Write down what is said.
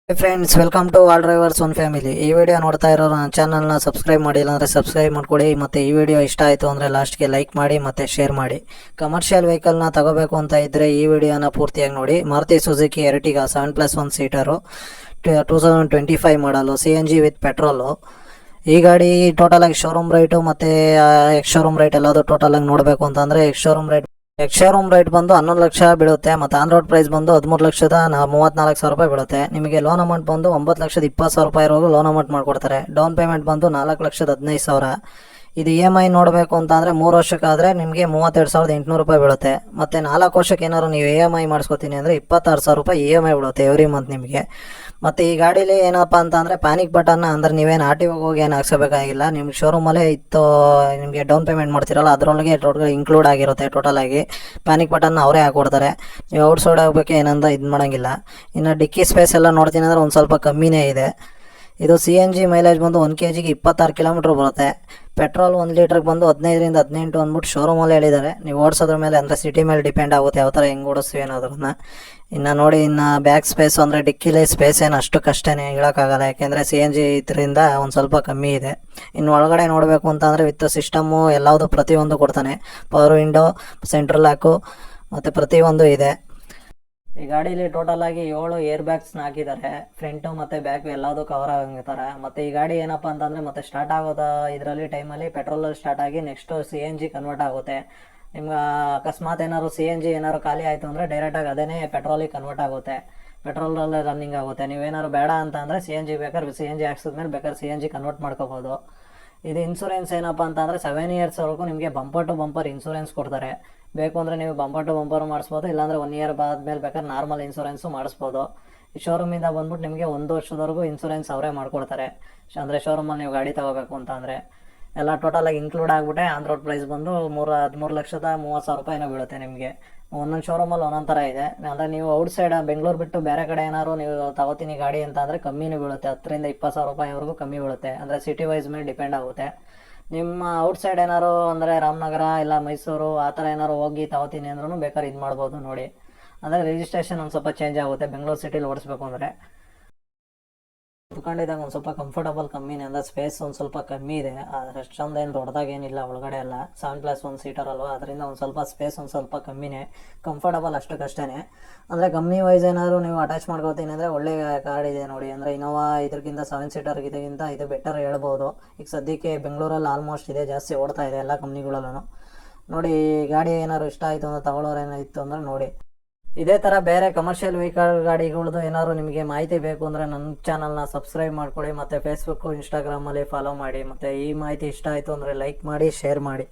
Friends, welcome to all drivers one family. ಈ video ನೋಡ್ತಾ ಇರೋ ನನ್ನ ಚಾನಲ್ನ ಸಬ್ಸ್ಕ್ರೈಬ್ ಮಾಡಿಲ್ಲ ಅಂದರೆ ಸಬ್ಸ್ಕ್ರೈಬ್ ಮಾಡ್ಕೊಳ್ಳಿ. ಮತ್ತು ಈ ವಿಡಿಯೋ ಇಷ್ಟ ಆಯಿತು ಅಂದರೆ ಲಾಸ್ಟ್ಗೆ ಲೈಕ್ ಮಾಡಿ ಮತ್ತು ಶೇರ್ ಮಾಡಿ. ಕಮರ್ಷಿಯಲ್ ವೆಹಿಕಲ್ನ ತಗೋಬೇಕು ಅಂತ ಇದ್ದರೆ ಈ ವಿಡಿಯೋನ ಪೂರ್ತಿಯಾಗಿ ನೋಡಿ. ಮಾರುತಿ ಸುಜುಕಿ ಎರ್ಟಿಗಾ 7+1 ಸೀಟರು 2025 ಮಾಡಲು CNG ವಿತ್ ಪೆಟ್ರೋಲು. ಈ ಗಾಡಿ ಟೋಟಲಾಗಿ ಶೋರೂಮ್ ರೈಟು ಮತ್ತು ಎಕ್ಸ್ ಶೋರೂಮ್ ರೈಟ್ ಎಲ್ಲದು ಟೋಟಲಾಗಿ ನೋಡಬೇಕು ಅಂತಂದರೆ ಎಕ್ಸ್ ಶೋರೂಮ್ ರೈಟ್ ಬಂದು 11 ಲಕ್ಷ ಬೀಳುತ್ತೆ. ಮತ್ತು ಆನ್ ರೋಡ್ ಪ್ರೈಸ್ ಬಂದು 13,34,000 ರೂಪಾಯಿ ಬೀಳುತ್ತೆ. ನಿಮಗೆ ಲೋನ್ ಅಮೌಂಟ್ ಬಂದು 9,20,000 ರೂಪಾಯಿವರೆಗೂ ಲೋನ್ ಅಮೌಂಟ್ ಮಾಡಿಕೊಡ್ತಾರೆ. ಡೌನ್ ಪೇಮೆಂಟ್ ಬಂದು 4,15,000. ಇದು EMI ನೋಡಬೇಕು ಅಂತ ಅಂದರೆ 3 ವರ್ಷಕ್ಕಾದರೆ ನಿಮಗೆ 32,800 ರೂಪಾಯಿ ಬೀಳುತ್ತೆ. ಮತ್ತು 4 ವರ್ಷಕ್ಕೆ ಏನಾದ್ರು ನೀವು EMI ಮಾಡಿಸ್ಕೊತೀನಿ ಅಂದರೆ 26,000 ರೂಪಾಯಿ EMI ಬೀಳುತ್ತೆ ಎವ್ರಿ ಮಂತ್ ನಿಮಗೆ. ಮತ್ತು ಈ ಗಾಡೀಲಿ ಏನಪ್ಪ ಅಂತ ಅಂದರೆ ಪ್ಯಾನಿಕ್ ಬಟನ್ನ ಅಂದರೆ ನೀವೇನು RTO ಹೋಗಿ ಏನು ಹಾಕ್ಸೋಬೇಕಾಗಿಲ್ಲ. ನಿಮ್ಗೆ ಶೋರೂಮಲ್ಲೇ ಇತ್ತು, ನಿಮಗೆ ಡೌನ್ ಪೇಮೆಂಟ್ ಮಾಡ್ತಿರಲ್ಲ ಅದರೊಳಗೆ ಟೋಟಲ್ ಇನ್ಕ್ಲೂಡ್ ಆಗಿರುತ್ತೆ. ಟೋಟಲಾಗಿ ಪ್ಯಾನಿಕ್ ಬಟನ್ನ ಅವರೇ ಹಾಕ್ಕೊಡ್ತಾರೆ. ನೀವು ಔಟ್ ಸೈಡ್ ಆಗಬೇಕು ಏನಂತ ಇದು ಮಾಡೋಂಗಿಲ್ಲ. ಇನ್ನು ಡಿಕ್ಕಿ ಸ್ಪೇಸ್ ಎಲ್ಲ ನೋಡ್ತೀನಿ ಅಂದರೆ ಒಂದು ಸ್ವಲ್ಪ ಕಮ್ಮಿನೇ ಇದೆ. ಇದು CNG ಮೈಲೇಜ್ ಬಂದು 1 kg 26 ಕಿಲೋಮೀಟ್ರ್ ಬರುತ್ತೆ. ಪೆಟ್ರೋಲ್ 1 ಲೀಟ್ರಿಗೆ ಬಂದು 15ರಿಂದ 18 ಅಂದ್ಬಿಟ್ಟು ಶೋರೂಮಲ್ಲೇ ಹೇಳಿದ್ದಾರೆ. ನೀವು ಓಡಿಸೋದ್ರ ಮೇಲೆ ಅಂದರೆ ಸಿಟಿ ಮೇಲೆ ಡಿಪೆಂಡ್ ಆಗುತ್ತೆ ಯಾವ ಥರ ಹೆಂಗೆ ಓಡಿಸ್ತೀವಿ ಅನ್ನೋದನ್ನ. ಇನ್ನು ನೋಡಿ, ಇನ್ನು ಬ್ಯಾಕ್ ಸ್ಪೇಸ್ ಅಂದರೆ ಡಿಕ್ಕಿಲಿ ಸ್ಪೇಸ್ ಏನು ಅಷ್ಟಕ್ಕಷ್ಟೇ ಹೇಳೋಕ್ಕಾಗಲ್ಲ, ಯಾಕೆಂದರೆ CNG ಇದರಿಂದ ಒಂದು ಸ್ವಲ್ಪ ಕಮ್ಮಿ ಇದೆ. ಇನ್ನು ಒಳಗಡೆ ನೋಡಬೇಕು ಅಂತಂದರೆ ವಿತ್ ಸಿಸ್ಟಮ್ಮು ಎಲ್ಲವುದು ಪ್ರತಿಯೊಂದು ಕೊಡ್ತಾನೆ. ಪವರ್ ವಿಂಡೋ, ಸೆಂಟ್ರಲ್ ಲಾಕು ಮತ್ತು ಪ್ರತಿಯೊಂದು ಇದೆ. ಈ ಗಾಡೀಲಿ ಟೋಟಲ್ ಆಗಿ 7 ಏರ್ ಬ್ಯಾಗ್ಸ್ನ ಹಾಕಿದ್ದಾರೆ. ಫ್ರಂಟು ಮತ್ತು ಬ್ಯಾಕ್ ಎಲ್ಲದೂ ಕವರ್ ಆಗಿರ್ತಾರೆ. ಮತ್ತು ಈ ಗಾಡಿ ಏನಪ್ಪ ಅಂತಂದರೆ ಮತ್ತೆ ಸ್ಟಾರ್ಟ್ ಆಗೋದ ಇದರಲ್ಲಿ ಟೈಮಲ್ಲಿ ಪೆಟ್ರೋಲಲ್ಲಿ ಸ್ಟಾರ್ಟ್ ಆಗಿ ನೆಕ್ಸ್ಟು CNG ಕನ್ವರ್ಟ್ ಆಗುತ್ತೆ. ನಿಮ್ಗೆ ಅಕಸ್ಮಾತ್ ಏನಾದ್ರು CNG ಏನಾದ್ರು ಖಾಲಿ ಆಯಿತು ಅಂದರೆ ಡೈರೆಕ್ಟಾಗಿ ಅದೇ ಪೆಟ್ರೋಲಿಗೆ ಕನ್ವರ್ಟ್ ಆಗುತ್ತೆ. ಪೆಟ್ರೋಲಲ್ಲೇ ರನ್ನಿಂಗ್ ಆಗುತ್ತೆ. ನೀವೇನಾದ್ರು ಬೇಡ ಅಂತ ಅಂದರೆ CNG ಬೇಕಾದ್ರೆ CNG ಹಾಕ್ಸಿದ್ಮೇಲೆ ಬೇಕಾದ್ರೆ CNG ಕನ್ವರ್ಟ್ ಮಾಡ್ಕೋಬೋದು. ಇದು ಇನ್ಸೂರೆನ್ಸ್ ಏನಪ್ಪ ಅಂತ ಅಂದರೆ 7 ಇಯರ್ಸ್ವರೆಗೂ ನಿಮಗೆ ಬಂಪರ್ ಟು ಬಂಪರ್ ಇನ್ಸೂರೆನ್ಸ್ ಕೊಡ್ತಾರೆ. ಬೇಕು ಅಂದರೆ ನೀವು ಬಂಪರ್ ಟು ಬಂಪರ್ ಮಾಡಿಸ್ಬೋದು, ಇಲ್ಲಾಂದರೆ 1 ಇಯರ್ ಆದಮೇಲೆ ಬೇಕಾದ್ರೆ ನಾರ್ಮಲ್ ಇನ್ಸೂರೆನ್ಸು ಮಾಡಿಸ್ಬೋದು. ಈ ಶೋರೂಮಿಂದ ಬಂದ್ಬಿಟ್ಟು ನಿಮಗೆ 1 ವರ್ಷದವರೆಗೂ ಇನ್ಸೂರೆನ್ಸ್ ಅವರೇ ಮಾಡಿಕೊಡ್ತಾರೆ. ಅಂದರೆ ಶೋರೂಮಲ್ಲಿ ನೀವು ಗಾಡಿ ತೊಗೋಬೇಕು ಅಂತ ಅಂದರೆ ಎಲ್ಲ ಟೋಟಲಾಗಿ ಇನ್ಕ್ಲೂಡ್ ಆಗಿಬಿಟ್ಟೆ ಆನ್ ರೋಡ್ ಪ್ರೈಸ್ ಬಂದು 13,30,000 ರೂಪಾಯಿನೋ ಬೀಳುತ್ತೆ ನಿಮಗೆ. ಒಂದೊಂದು ಶೋರೂಮಲ್ಲಿ ಒಂದೊಂದು ಥರ ಇದೆ. ಅಂದರೆ ನೀವು ಔಟ್ ಸೈಡ್ ಬೆಂಗಳೂರು ಬಿಟ್ಟು ಬೇರೆ ಕಡೆ ಏನಾದ್ರು ನೀವು ತಗೋತೀನಿ ಗಾಡಿ ಅಂತ ಅಂದರೆ ಕಮ್ಮಿನೂ ಬೀಳುತ್ತೆ. 10ರಿಂದ 20,000 ರೂಪಾಯಿವರೆಗೂ ಕಮ್ಮಿ ಬೀಳುತ್ತೆ. ಅಂದರೆ ಸಿಟಿ ವೈಸ್ ಮೇಲೆ ಡಿಪೆಂಡ್ ಆಗುತ್ತೆ. ನಿಮ್ಮ ಔಟ್ ಸೈಡ್ ಏನಾದ್ರು ಅಂದರೆ ರಾಮನಗರ ಇಲ್ಲ ಮೈಸೂರು ಆ ಥರ ಏನಾದ್ರು ಹೋಗಿ ತಗೋತೀನಿ ಅಂದ್ರೂ ಬೇಕಾದ್ರೆ ಇದು ಮಾಡ್ಬೋದು ನೋಡಿ. ಅಂದರೆ ರಿಜಿಸ್ಟ್ರೇಷನ್ ಒಂದು ಸ್ವಲ್ಪ ಚೇಂಜ್ ಆಗುತ್ತೆ ಬೆಂಗಳೂರು ಸಿಟಿಲಿ ಓಡಿಸ್ಬೇಕು ಅಂದರೆ. ಕುತ್ಕೊಂಡಿದ್ದಾಗ ಒಂದು ಸ್ವಲ್ಪ ಕಂಫರ್ಟಬಲ್ ಕಮ್ಮಿನೇ, ಅಂದರೆ ಸ್ಪೇಸ್ ಒಂದು ಸ್ವಲ್ಪ ಕಮ್ಮಿ ಇದೆ. ಅಷ್ಟೊಂದು ಏನು ದೊಡ್ಡದಾಗೇನಿಲ್ಲ ಒಳಗಡೆ ಎಲ್ಲ. 7+1 ಸೀಟರ್ ಅಲ್ವಾ, ಅದರಿಂದ ಒಂದು ಸ್ವಲ್ಪ ಸ್ಪೇಸ್ ಒಂದು ಸ್ವಲ್ಪ ಕಮ್ಮಿನೇ. ಕಂಫರ್ಟಬಲ್ ಅಷ್ಟಕ್ಕಷ್ಟೇ. ಅಂದರೆ ಕಂಪ್ನಿ ವೈಸ್ ಏನಾದರೂ ನೀವು ಅಟ್ಯಾಚ್ ಮಾಡ್ಕೋತೀನಿ ಅಂದರೆ ಒಳ್ಳೆ ಗಾಡಿ ಇದೆ ನೋಡಿ. ಅಂದರೆ ಇನೋವಾ ಇದಕ್ಕಿಂತ 7 ಸೀಟರ್ ಇದಕ್ಕಿಂತ ಇದು ಬೆಟರ್ ಹೇಳ್ಬೋದು. ಈಗ ಸದ್ಯಕ್ಕೆ ಬೆಂಗಳೂರಲ್ಲಿ ಆಲ್ಮೋಸ್ಟ್ ಇದೆ, ಜಾಸ್ತಿ ಓಡ್ತಾ ಇದೆ ಎಲ್ಲ ಕಂಪ್ನಿಗಳಲ್ಲೂ ನೋಡಿ. ಗಾಡಿ ಏನಾದ್ರು ಇಷ್ಟ ಆಯಿತು ಅಂದರೆ ತಗೊಳ್ಳೋರು ಏನಾಯಿತು ಅಂದರೆ ನೋಡಿ. ಇದೇ ಥರ ಬೇರೆ ಕಮರ್ಷಿಯಲ್ ವೆಹಿಕಲ್ ಗಾಡಿಗಳದ್ದು ಏನಾದ್ರು ನಿಮಗೆ ಮಾಹಿತಿ ಬೇಕು ಅಂದರೆ ನನ್ನ ಚಾನಲ್ನ ಸಬ್ಸ್ಕ್ರೈಬ್ ಮಾಡ್ಕೊಳ್ಳಿ. ಮತ್ತು ಫೇಸ್ಬುಕ್ಕು ಇನ್ಸ್ಟಾಗ್ರಾಮಲ್ಲಿ ಫಾಲೋ ಮಾಡಿ. ಮತ್ತು ಈ ಮಾಹಿತಿ ಇಷ್ಟ ಆಯಿತು ಅಂದರೆ ಲೈಕ್ ಮಾಡಿ, ಶೇರ್ ಮಾಡಿ.